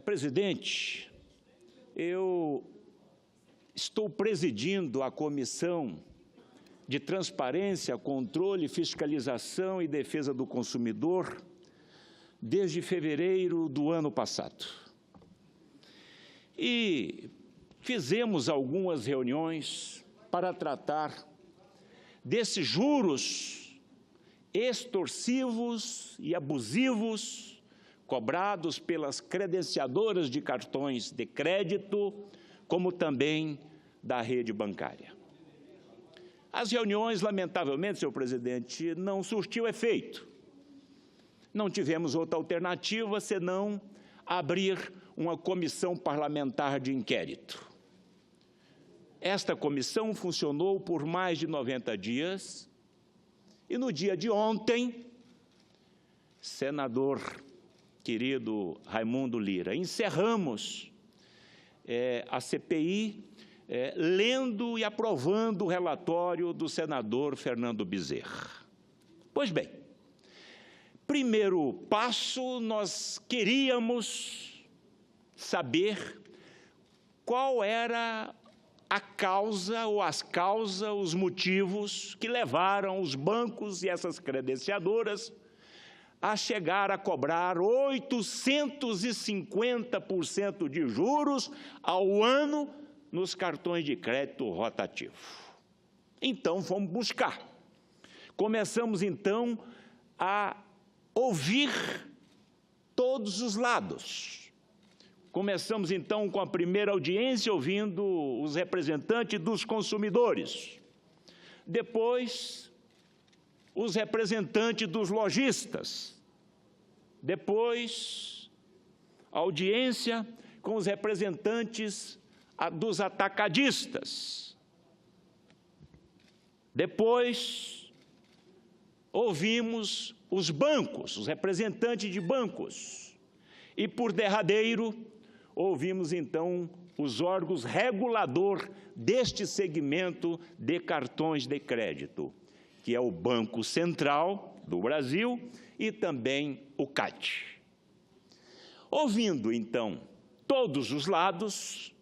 Presidente, eu estou presidindo a Comissão de Transparência, Controle, Fiscalização e Defesa do Consumidor desde fevereiro do ano passado. E fizemos algumas reuniões para tratar desses juros extorsivos e abusivos cobrados pelas credenciadoras de cartões de crédito, como também da rede bancária. As reuniões, lamentavelmente, senhor presidente, não surtiu efeito. Não tivemos outra alternativa senão abrir uma comissão parlamentar de inquérito. Esta comissão funcionou por mais de 90 dias e no dia de ontem, senador querido Raimundo Lira, encerramos a CPI lendo e aprovando o relatório do senador Fernando Bezerra. Pois bem, primeiro passo, nós queríamos saber qual era a causa ou as causas, os motivos que levaram os bancos e essas credenciadoras a chegar a cobrar 850% de juros ao ano nos cartões de crédito rotativo. Então, fomos buscar. Começamos, então, a ouvir todos os lados. Começamos, então, com a primeira audiência, ouvindo os representantes dos consumidores. Depois, os representantes dos lojistas. Depois, a audiência com os representantes dos atacadistas. Depois, ouvimos os bancos, os representantes de bancos. E, por derradeiro, ouvimos, então, os órgãos regulador deste segmento de cartões de crédito, que é o Banco Central do Brasil e também o CAD. Ouvindo, então, todos os lados,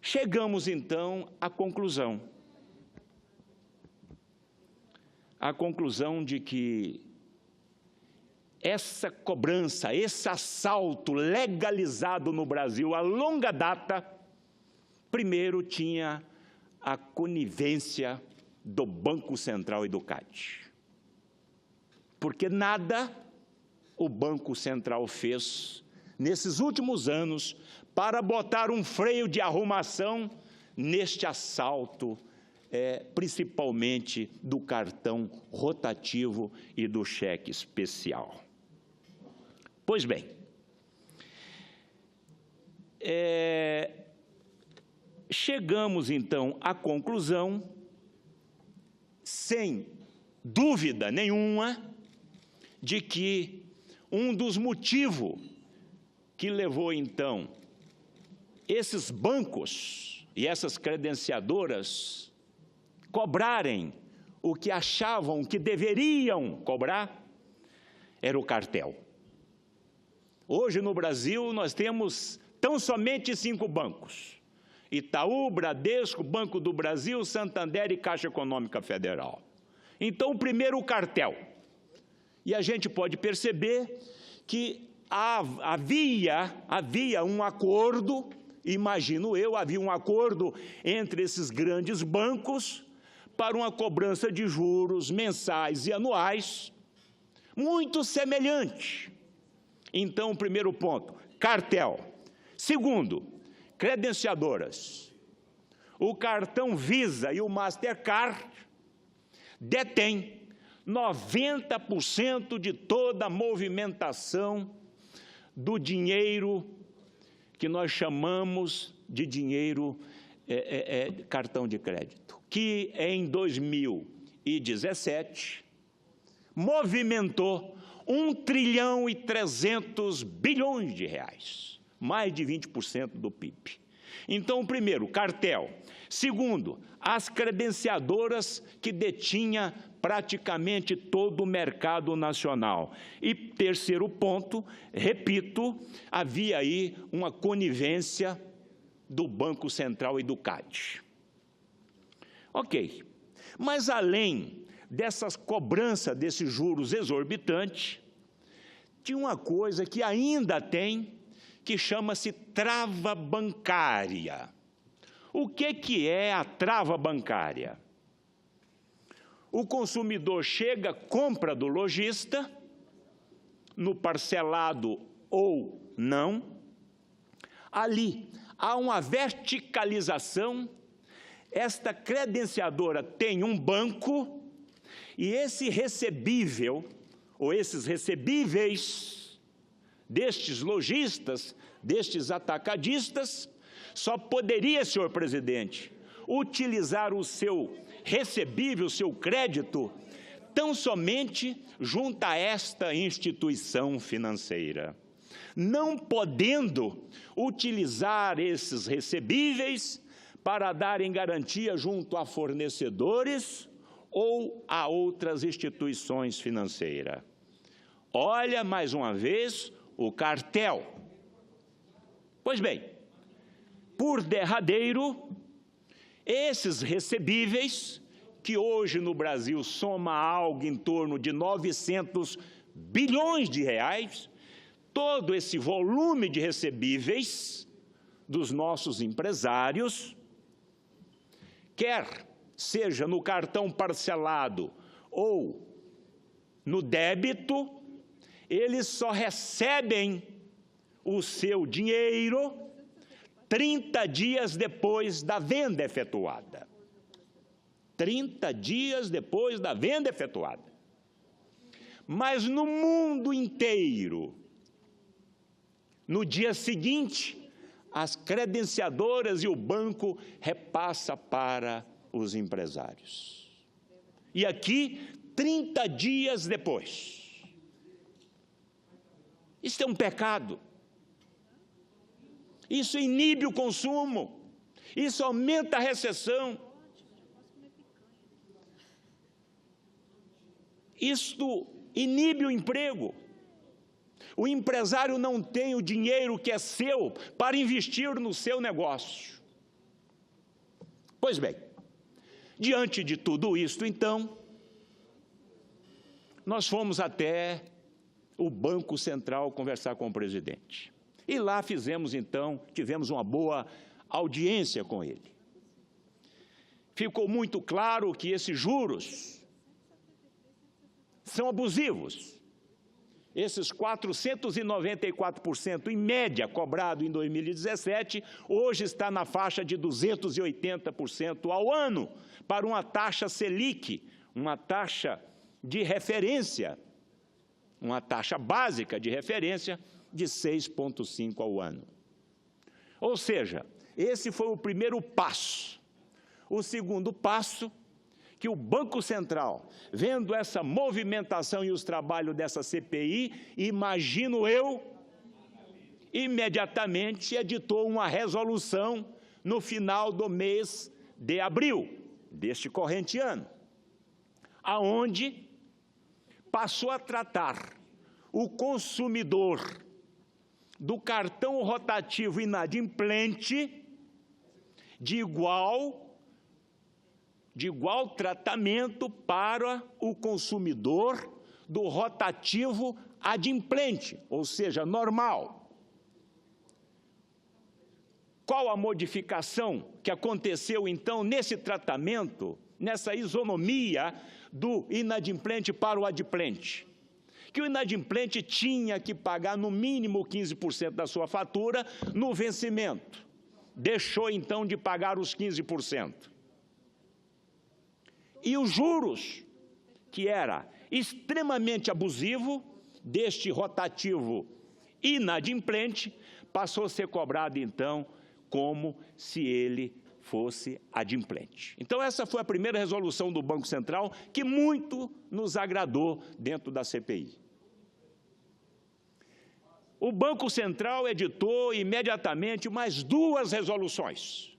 chegamos, então, à conclusão. A conclusão de que essa cobrança, esse assalto legalizado no Brasil a longa data, primeiro tinha a conivência do Banco Central e do CAD. Porque nada o Banco Central fez nesses últimos anos para botar um freio de arrumação neste assalto, principalmente do cartão rotativo e do cheque especial. Pois bem, chegamos então à conclusão, sem dúvida nenhuma, de que um dos motivos que levou, então, esses bancos e essas credenciadoras cobrarem o que achavam que deveriam cobrar era o cartel. Hoje, no Brasil, nós temos tão somente 5 bancos: Itaú, Bradesco, Banco do Brasil, Santander e Caixa Econômica Federal. Então, primeiro o cartel. E a gente pode perceber que havia um acordo, imagino eu, havia um acordo entre esses grandes bancos para uma cobrança de juros mensais e anuais muito semelhante. Então, primeiro ponto, cartel. Segundo, credenciadoras. O cartão Visa e o Mastercard detêm 90% de toda a movimentação do dinheiro que nós chamamos de dinheiro cartão de crédito, que em 2017 movimentou 1,3 trilhão de reais, mais de 20% do PIB. Então, primeiro, cartel. Segundo, as credenciadoras que detinham praticamente todo o mercado nacional. E terceiro ponto, repito, havia aí uma conivência do Banco Central e do CAD. Ok, mas além dessas cobranças desses juros exorbitantes, tinha uma coisa que ainda tem, que chama-se trava bancária. O que é a trava bancária? O consumidor chega, compra do lojista, no parcelado ou não, ali há uma verticalização, esta credenciadora tem um banco, e esse recebível, ou esses recebíveis destes lojistas, destes atacadistas, só poderia, senhor presidente, utilizar o seu recebível, o seu crédito, tão somente junto a esta instituição financeira, não podendo utilizar esses recebíveis para darem garantia junto a fornecedores ou a outras instituições financeiras. Olha, mais uma vez, o cartel. Pois bem, por derradeiro, esses recebíveis, que hoje no Brasil soma algo em torno de 900 bilhões de reais, todo esse volume de recebíveis dos nossos empresários, quer seja no cartão parcelado ou no débito, eles só recebem o seu dinheiro 30 dias depois da venda efetuada. 30 dias depois da venda efetuada. Mas no mundo inteiro, no dia seguinte, as credenciadoras e o banco repassa para os empresários. E aqui, 30 dias depois. Isso é um pecado. Isso inibe o consumo. Isso aumenta a recessão. Isto inibe o emprego. O empresário não tem o dinheiro que é seu para investir no seu negócio. Pois bem, diante de tudo isto, então, nós fomos até o Banco Central conversar com o presidente. E lá tivemos uma boa audiência com ele. Ficou muito claro que esses juros são abusivos. Esses 494% em média cobrado em 2017, hoje está na faixa de 280% ao ano, para uma taxa Selic, uma taxa de referência, uma taxa básica de referência de 6,5% ao ano. Ou seja, esse foi o primeiro passo. O segundo passo, que o Banco Central, vendo essa movimentação e os trabalhos dessa CPI, imagino eu, imediatamente editou uma resolução no final do mês de abril deste corrente ano, aonde passou a tratar o consumidor do cartão rotativo inadimplente de igual tratamento para o consumidor do rotativo adimplente, ou seja, normal. Qual a modificação que aconteceu, então, nesse tratamento, nessa isonomia do inadimplente para o adimplente? Que o inadimplente tinha que pagar no mínimo 15% da sua fatura no vencimento. Deixou, então, de pagar os 15%. E os juros, que era extremamente abusivo, deste rotativo inadimplente, passou a ser cobrado, então, como se ele fosse adimplente. Então, essa foi a primeira resolução do Banco Central, que muito nos agradou dentro da CPI. O Banco Central editou imediatamente mais 2 resoluções,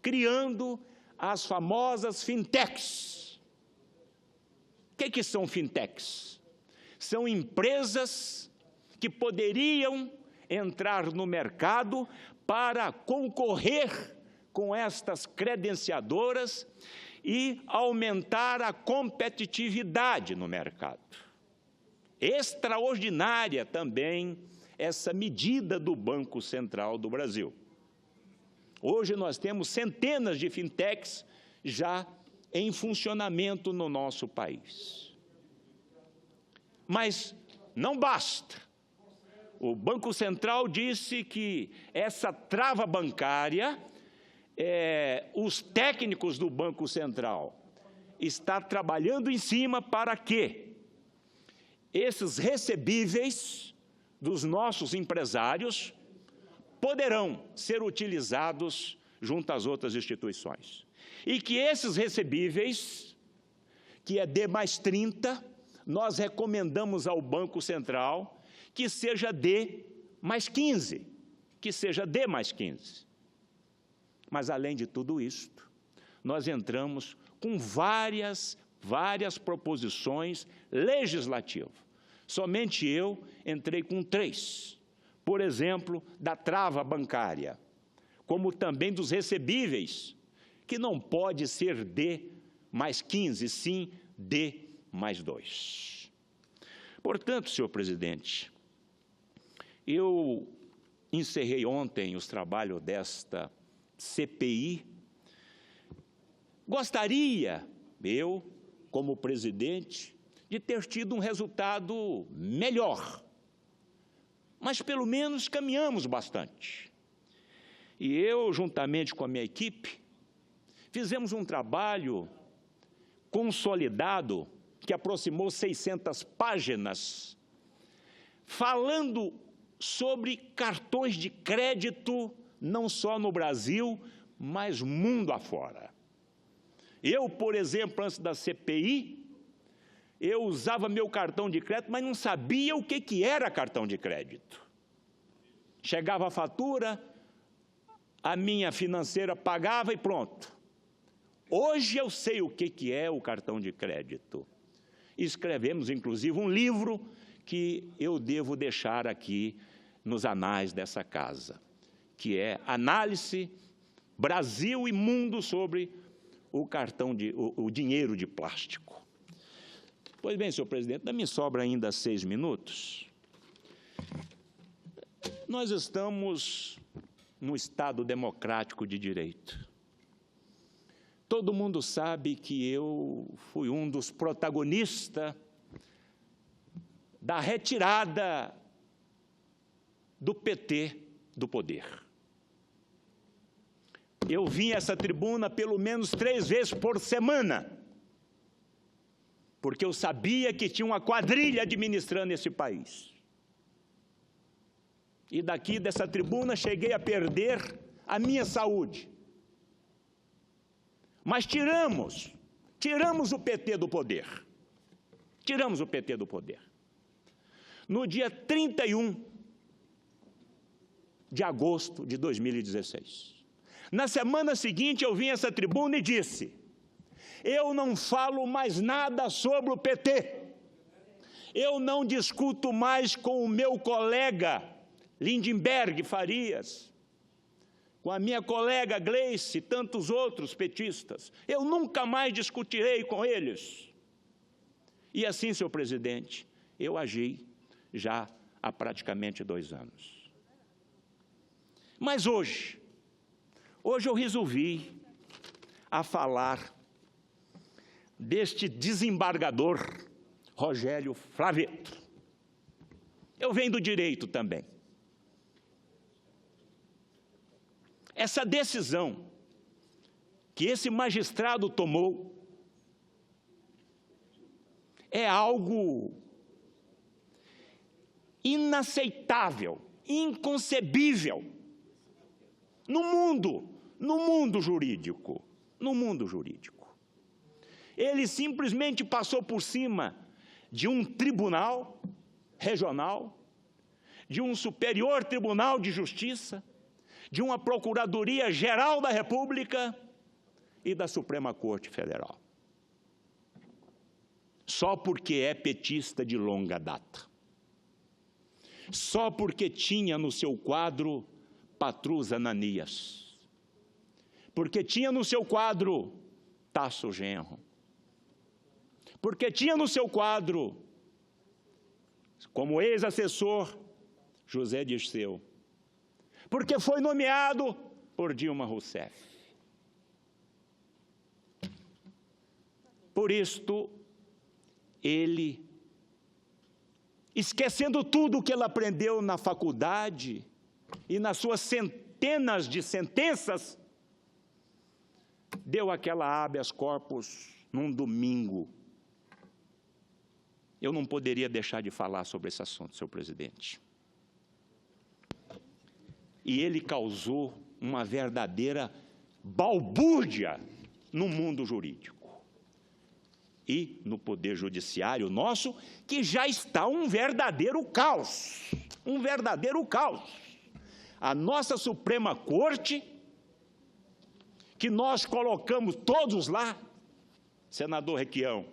criando as famosas fintechs. que são fintechs? São empresas que poderiam entrar no mercado para concorrer com estas credenciadoras e aumentar a competitividade no mercado. Extraordinária também essa medida do Banco Central do Brasil. Hoje nós temos centenas de fintechs já em funcionamento no nosso país. Mas não basta. O Banco Central disse que essa trava bancária, os técnicos do Banco Central estão trabalhando em cima para que esses recebíveis dos nossos empresários poderão ser utilizados junto às outras instituições. E que esses recebíveis, que é D mais 30, nós recomendamos ao Banco Central que seja D mais 15, que seja D mais 15. Mas, além de tudo isto, nós entramos com várias proposições legislativas. Somente eu entrei com 3. Por exemplo, da trava bancária, como também dos recebíveis, que não pode ser D mais 15, sim D mais 2. Portanto, senhor presidente, eu encerrei ontem os trabalhos desta CPI. Gostaria, eu, como presidente, de ter tido um resultado melhor, mas pelo menos caminhamos bastante. E eu, juntamente com a minha equipe, fizemos um trabalho consolidado que aproximou 600 páginas, falando sobre cartões de crédito, não só no Brasil, mas mundo afora. Eu, por exemplo, antes da CPI, eu usava meu cartão de crédito, mas não sabia o que era cartão de crédito. Chegava a fatura, a minha financeira pagava e pronto. Hoje eu sei o que é o cartão de crédito. Escrevemos, inclusive, um livro que eu devo deixar aqui nos anais dessa casa, que é Análise Brasil e Mundo sobre o dinheiro de plástico. Pois bem, senhor presidente, ainda me sobra ainda 6 minutos. Nós estamos no Estado democrático de direito. Todo mundo sabe que eu fui um dos protagonistas da retirada do PT do poder. Eu vim a essa tribuna pelo menos 3 vezes por semana, porque eu sabia que tinha uma quadrilha administrando esse país. E daqui dessa tribuna cheguei a perder a minha saúde. Mas tiramos o PT do poder. Tiramos o PT do poder. No dia 31 de agosto de 2016. Na semana seguinte, eu vim a essa tribuna e disse: eu não falo mais nada sobre o PT. Eu não discuto mais com o meu colega Lindenberg Farias, com a minha colega Gleice e tantos outros petistas. Eu nunca mais discutirei com eles. E assim, senhor presidente, eu agi já há praticamente 2 anos. Mas hoje eu resolvi a falar deste desembargador Rogério Flavetto. Eu venho do direito também. Essa decisão que esse magistrado tomou é algo inaceitável, inconcebível no mundo jurídico. Ele simplesmente passou por cima de um tribunal regional, de um superior tribunal de justiça, de uma Procuradoria-Geral da República e da Suprema Corte Federal. só porque é petista de longa data, só porque tinha no seu quadro Patrus Ananias, porque tinha no seu quadro Tasso Genro, porque tinha no seu quadro, como ex-assessor, José Dirceu, porque foi nomeado por Dilma Rousseff. Por isto, ele, esquecendo tudo o que ele aprendeu na faculdade e nas suas centenas de sentenças, deu aquela habeas corpus num domingo. Eu não poderia deixar de falar sobre esse assunto, senhor presidente. E ele causou uma verdadeira balbúrdia no mundo jurídico e no poder judiciário nosso, que já está um verdadeiro caos, um verdadeiro caos. A nossa Suprema Corte, que nós colocamos todos lá, senador Requião,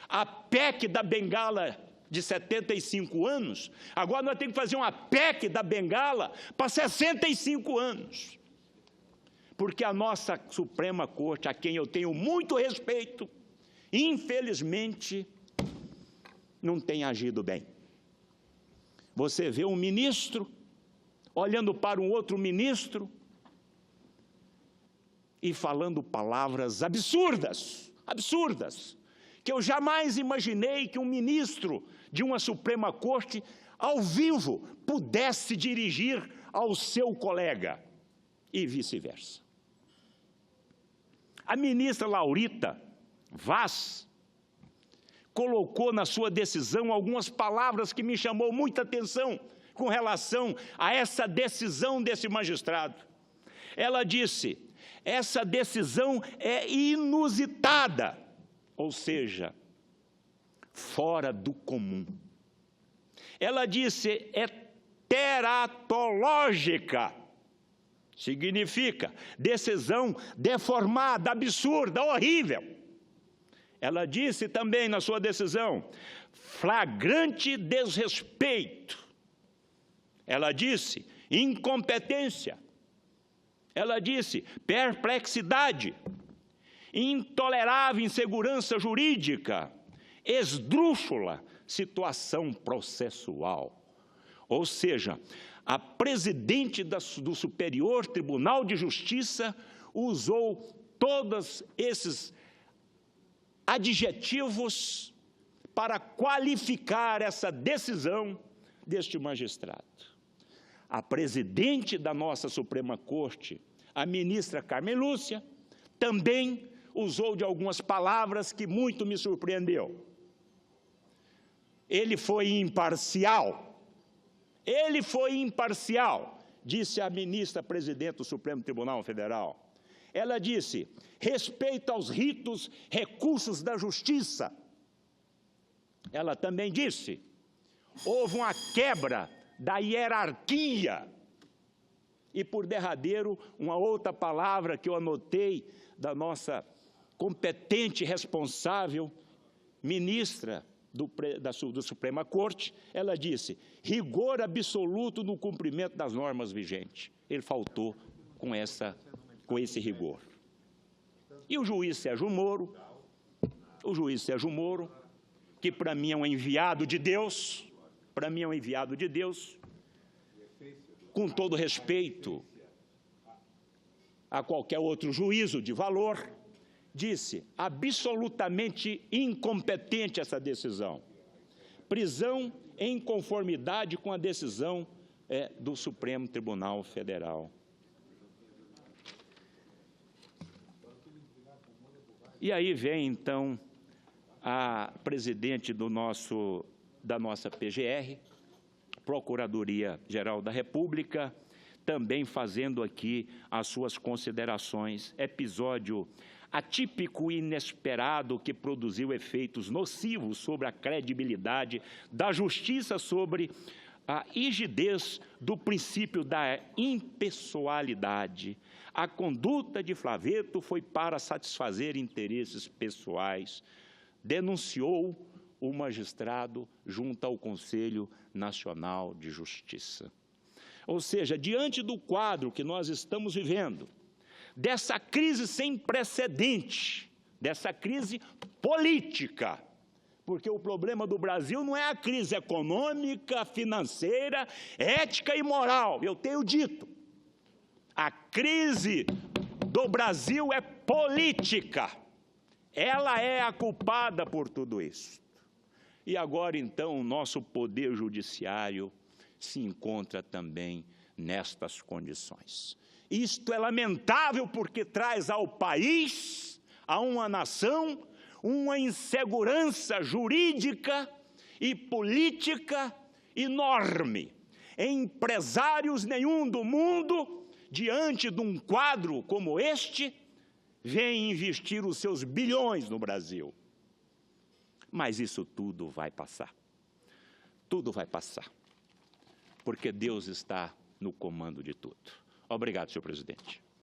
a PEC da Bengala de 75 anos, agora nós temos que fazer uma PEC da Bengala para 65 anos. Porque a nossa Suprema Corte, a quem eu tenho muito respeito, infelizmente, não tem agido bem. Você vê um ministro olhando para um outro ministro e falando palavras absurdas, absurdas, que eu jamais imaginei que um ministro de uma Suprema Corte, ao vivo, pudesse dirigir ao seu colega, e vice-versa. A ministra Laurita Vaz colocou na sua decisão algumas palavras que me chamou muita atenção com relação a essa decisão desse magistrado. Ela disse: essa decisão é inusitada, ou seja, fora do comum. Ela disse, é teratológica, significa decisão deformada, absurda, horrível. Ela disse também na sua decisão, flagrante desrespeito. Ela disse, incompetência. Ela disse, perplexidade, intolerável insegurança jurídica, esdrúxula situação processual. Ou seja, a presidente do Superior Tribunal de Justiça usou todos esses adjetivos para qualificar essa decisão deste magistrado. A presidente da nossa Suprema Corte, a ministra Carmen Lúcia, também usou de algumas palavras que muito me surpreendeu. Ele foi imparcial. Ele foi imparcial, disse a ministra presidente do Supremo Tribunal Federal. Ela disse, respeito aos ritos, recursos da justiça. Ela também disse, houve uma quebra da hierarquia. E, por derradeiro, uma outra palavra que eu anotei da nossa competente e responsável ministra da Suprema Corte, ela disse, rigor absoluto no cumprimento das normas vigentes. Ele faltou com esse rigor. E o juiz Sérgio Moro, que para mim é um enviado de Deus, com todo respeito a qualquer outro juízo de valor, disse, absolutamente incompetente essa decisão. Prisão em conformidade com a decisão do Supremo Tribunal Federal. E aí vem, então, a presidente da nossa PGR, Procuradoria-Geral da República, também fazendo aqui as suas considerações. Episódio atípico e inesperado que produziu efeitos nocivos sobre a credibilidade da justiça, sobre a rigidez do princípio da impessoalidade. A conduta de Flaveto foi para satisfazer interesses pessoais denunciou o magistrado junto ao Conselho Nacional de Justiça. Ou seja, diante do quadro que nós estamos vivendo, dessa crise sem precedente, dessa crise política, porque o problema do Brasil não é a crise econômica, financeira, ética e moral, eu tenho dito. A crise do Brasil é política. Ela é a culpada por tudo isso. E agora, então, o nosso poder judiciário se encontra também nestas condições. Isto é lamentável porque traz ao país, a uma nação, uma insegurança jurídica e política enorme. Empresários nenhum do mundo, diante de um quadro como este, vem investir os seus bilhões no Brasil. Mas isso tudo vai passar. Tudo vai passar. Porque Deus está no comando de tudo. Obrigado, senhor presidente.